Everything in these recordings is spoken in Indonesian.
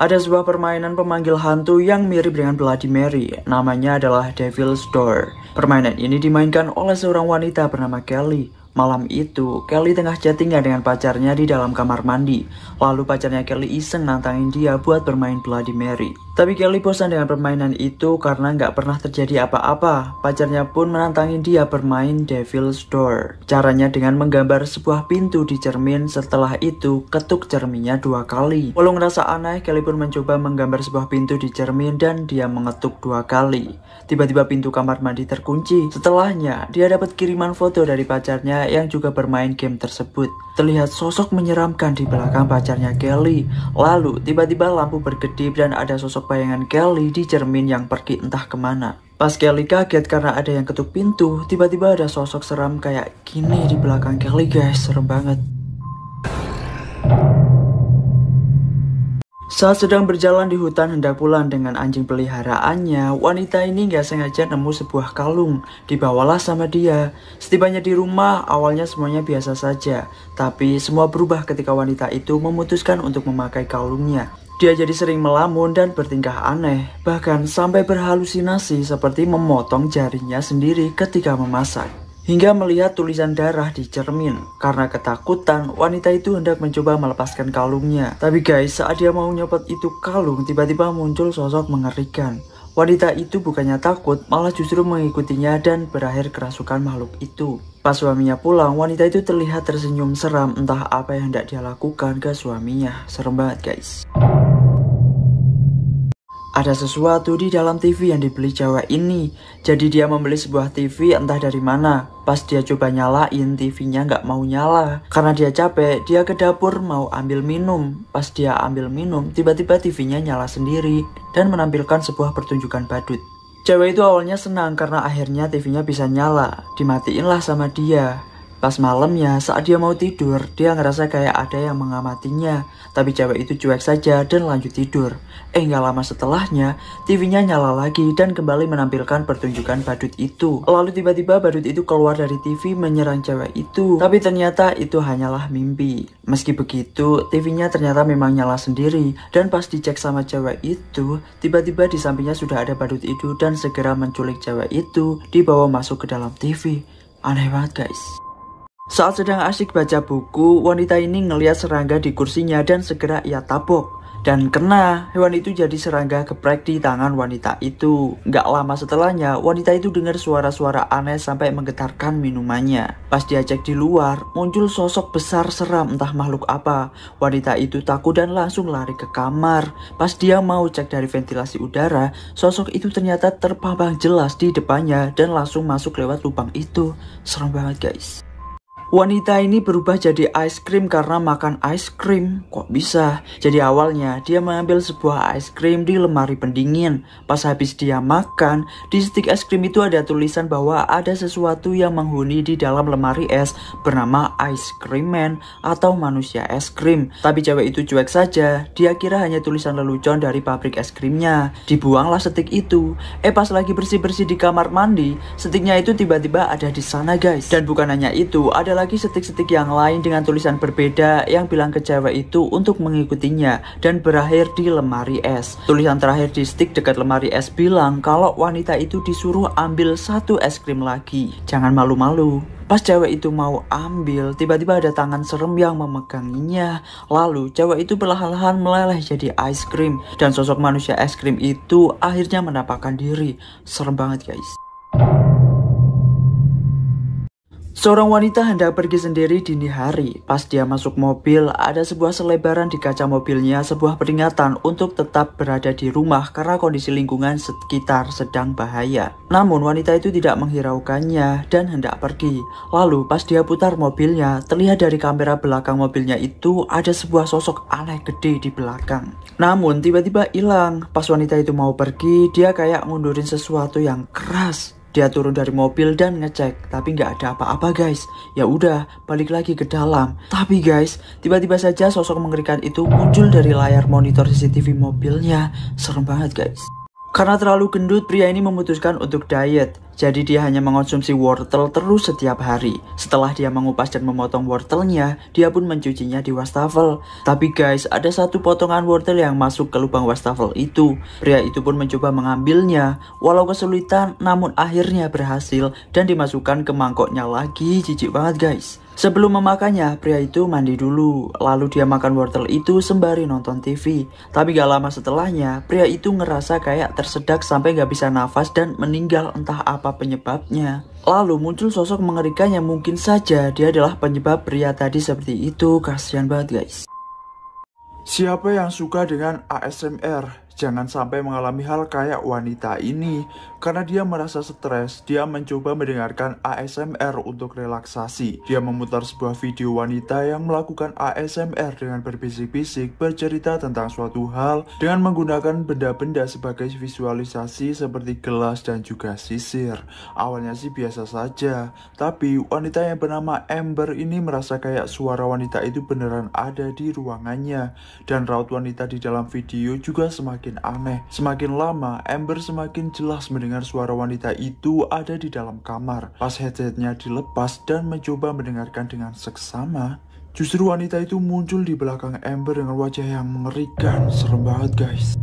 Ada sebuah permainan pemanggil hantu yang mirip dengan Bloody Mary. Namanya adalah Devil's Door. Permainan ini dimainkan oleh seorang wanita bernama Kelly. Malam itu, Kelly tengah chattingan dengan pacarnya di dalam kamar mandi. Lalu pacarnya Kelly iseng nantangin dia buat bermain Bloody Mary. Tapi Kelly bosan dengan permainan itu karena nggak pernah terjadi apa-apa. Pacarnya pun menantangin dia bermain Devil's Door. Caranya dengan menggambar sebuah pintu di cermin, setelah itu ketuk cerminnya 2 kali. Walau ngerasa aneh, Kelly pun mencoba menggambar sebuah pintu di cermin dan dia mengetuk 2 kali. Tiba-tiba pintu kamar mandi terkunci. Setelahnya, dia dapat kiriman foto dari pacarnya yang juga bermain game tersebut. Terlihat sosok menyeramkan di belakang pacarnya Kelly. Lalu tiba-tiba lampu berkedip dan ada sosok bayangan Kelly di cermin yang pergi entah kemana. Pas Kelly kaget karena ada yang ketuk pintu, tiba-tiba ada sosok seram kayak gini di belakang Kelly guys, serem banget. Saat sedang berjalan di hutan hendak pulang dengan anjing peliharaannya, wanita ini gak sengaja nemu sebuah kalung. Dibawalah sama dia. Setibanya di rumah, awalnya semuanya biasa saja. Tapi semua berubah ketika wanita itu memutuskan untuk memakai kalungnya. Dia jadi sering melamun dan bertingkah aneh. Bahkan sampai berhalusinasi seperti memotong jarinya sendiri ketika memasak. Hingga melihat tulisan darah di cermin. Karena ketakutan, wanita itu hendak mencoba melepaskan kalungnya. Tapi guys, saat dia mau nyopot itu kalung, tiba-tiba muncul sosok mengerikan. Wanita itu bukannya takut, malah justru mengikutinya dan berakhir kerasukan makhluk itu. Pas suaminya pulang, wanita itu terlihat tersenyum seram, entah apa yang hendak dia lakukan ke suaminya. Serem banget guys. Ada sesuatu di dalam TV yang dibeli cewek ini. Jadi dia membeli sebuah TV entah dari mana. Pas dia coba nyalain, TV-nya nggak mau nyala. Karena dia capek, dia ke dapur mau ambil minum. Pas dia ambil minum, tiba-tiba TV-nya nyala sendiri dan menampilkan sebuah pertunjukan badut. Cewek itu awalnya senang karena akhirnya TV-nya bisa nyala. Dimatiin lah sama dia. Pas malamnya, saat dia mau tidur, dia ngerasa kayak ada yang mengamatinya. Tapi cewek itu cuek saja dan lanjut tidur. Nggak lama setelahnya, TV-nya nyala lagi dan kembali menampilkan pertunjukan badut itu. Lalu tiba-tiba badut itu keluar dari TV menyerang cewek itu. Tapi ternyata itu hanyalah mimpi. Meski begitu, TV-nya ternyata memang nyala sendiri. Dan pas dicek sama cewek itu, tiba-tiba di sampingnya sudah ada badut itu dan segera menculik cewek itu, dibawa masuk ke dalam TV. Aneh banget guys. Saat sedang asyik baca buku, wanita ini ngelihat serangga di kursinya dan segera ia tabok. Dan kena, hewan itu jadi serangga geprek di tangan wanita itu. Gak lama setelahnya, wanita itu dengar suara-suara aneh sampai menggetarkan minumannya. Pas dia cek di luar, muncul sosok besar seram entah makhluk apa. Wanita itu takut dan langsung lari ke kamar. Pas dia mau cek dari ventilasi udara, sosok itu ternyata terpampang jelas di depannya dan langsung masuk lewat lubang itu. Serem banget guys. Wanita ini berubah jadi ice cream karena makan ice cream. Kok bisa? Jadi awalnya dia mengambil sebuah ice cream di lemari pendingin. Pas habis dia makan, di stik es krim itu ada tulisan bahwa ada sesuatu yang menghuni di dalam lemari es bernama Ice Cream Man atau manusia es krim. Tapi cewek itu cuek saja. Dia kira hanya tulisan lelucon dari pabrik es krimnya. Dibuanglah stik itu. Pas lagi bersih-bersih di kamar mandi, stiknya itu tiba-tiba ada di sana guys. Dan bukan hanya itu, ada lagi stik-stik yang lain dengan tulisan berbeda yang bilang ke cewek itu untuk mengikutinya dan berakhir di lemari es. Tulisan terakhir di stik dekat lemari es bilang kalau wanita itu disuruh ambil 1 es krim lagi. Jangan malu-malu. Pas cewek itu mau ambil, tiba-tiba ada tangan serem yang memeganginya. Lalu cewek itu perlahan-lahan meleleh jadi ice cream. Dan sosok manusia es krim itu akhirnya menampakkan diri. Serem banget guys. Seorang wanita hendak pergi sendiri dini hari. Pas dia masuk mobil, ada sebuah selebaran di kaca mobilnya, sebuah peringatan untuk tetap berada di rumah karena kondisi lingkungan sekitar sedang bahaya. Namun wanita itu tidak menghiraukannya dan hendak pergi. Lalu pas dia putar mobilnya, terlihat dari kamera belakang mobilnya itu ada sebuah sosok aneh gede di belakang. Namun tiba-tiba hilang. Pas wanita itu mau pergi, dia kayak ngundurin sesuatu yang keras. Dia turun dari mobil dan ngecek, tapi nggak ada apa-apa guys. Ya udah, balik lagi ke dalam. Tapi guys, tiba-tiba saja sosok mengerikan itu muncul dari layar monitor CCTV mobilnya. Serem banget guys. Karena terlalu gendut, pria ini memutuskan untuk diet. Jadi dia hanya mengonsumsi wortel terus setiap hari. Setelah dia mengupas dan memotong wortelnya, dia pun mencucinya di wastafel. Tapi guys, ada satu potongan wortel yang masuk ke lubang wastafel itu. Pria itu pun mencoba mengambilnya, walau kesulitan, namun akhirnya berhasil dan dimasukkan ke mangkoknya lagi. Jijik banget guys. Sebelum memakannya, pria itu mandi dulu. Lalu dia makan wortel itu sembari nonton TV. Tapi gak lama setelahnya, pria itu ngerasa kayak tersedak sampai gak bisa nafas dan meninggal, entah apa penyebabnya. Lalu muncul sosok mengerikan yang mungkin saja dia adalah penyebab pria tadi seperti itu. Kasihan banget guys. Siapa yang suka dengan ASMR? Jangan sampai mengalami hal kayak wanita ini. Karena dia merasa stres, dia mencoba mendengarkan ASMR untuk relaksasi. Dia memutar sebuah video wanita yang melakukan ASMR dengan berbisik-bisik, bercerita tentang suatu hal dengan menggunakan benda-benda sebagai visualisasi seperti gelas dan juga sisir. Awalnya sih biasa saja, tapi wanita yang bernama Amber ini merasa kayak suara wanita itu beneran ada di ruangannya. Dan raut wanita di dalam video juga semakin aneh. Semakin lama, Amber semakin jelas mendengar suara wanita itu ada di dalam kamar. Pas headsetnya dilepas dan mencoba mendengarkan dengan seksama, justru wanita itu muncul di belakang Amber dengan wajah yang mengerikan. Serem banget guys.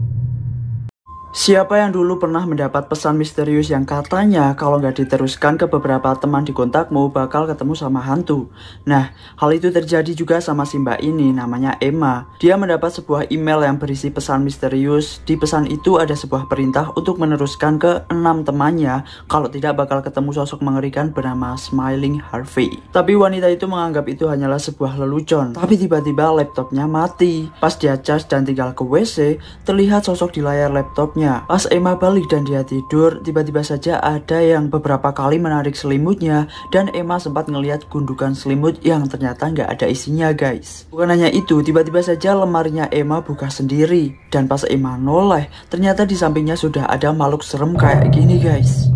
Siapa yang dulu pernah mendapat pesan misterius yang katanya kalau nggak diteruskan ke beberapa teman di kontakmu bakal ketemu sama hantu? Nah, hal itu terjadi juga sama si mbak ini, namanya Emma. Dia mendapat sebuah email yang berisi pesan misterius. Di pesan itu ada sebuah perintah untuk meneruskan ke 6 temannya kalau tidak bakal ketemu sosok mengerikan bernama Smiling Harvey. Tapi wanita itu menganggap itu hanyalah sebuah lelucon. Tapi tiba-tiba laptopnya mati. Pas dia cas dan tinggal ke WC, terlihat sosok di layar laptopnya. Pas Emma balik dan dia tidur, tiba-tiba saja ada yang beberapa kali menarik selimutnya dan Emma sempat ngelihat gundukan selimut yang ternyata nggak ada isinya guys. Bukan hanya itu, tiba-tiba saja lemarinya Emma buka sendiri dan pas Emma noleh, ternyata di sampingnya sudah ada makhluk serem kayak gini guys.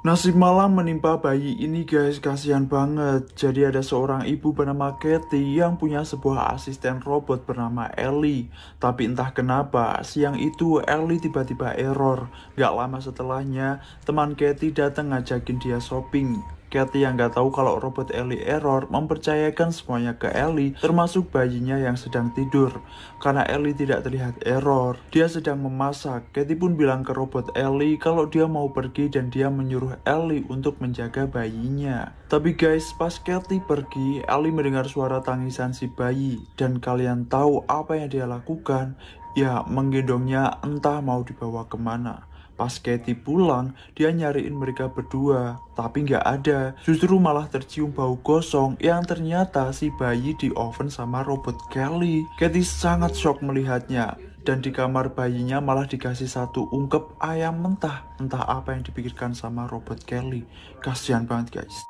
Nasib malang menimpa bayi ini guys, kasihan banget. Jadi ada seorang ibu bernama Katie yang punya sebuah asisten robot bernama Ellie. Tapi entah kenapa, siang itu Ellie tiba-tiba error. Gak lama setelahnya, teman Katie datang ngajakin dia shopping. Katie yang gak tahu kalau robot Ellie error mempercayakan semuanya ke Ellie, termasuk bayinya yang sedang tidur. Karena Ellie tidak terlihat error, dia sedang memasak. Katie pun bilang ke robot Ellie kalau dia mau pergi dan dia menyuruh Ellie untuk menjaga bayinya. Tapi guys, pas Katie pergi, Ellie mendengar suara tangisan si bayi. Dan kalian tahu apa yang dia lakukan? Ya, menggendongnya entah mau dibawa kemana. Pas Katie pulang, dia nyariin mereka berdua, tapi nggak ada. Justru malah tercium bau gosong yang ternyata si bayi di oven sama robot Kelly. Katie sangat shock melihatnya, dan di kamar bayinya malah dikasih satu ungkep ayam mentah. Entah apa yang dipikirkan sama robot Kelly. Kasihan banget guys.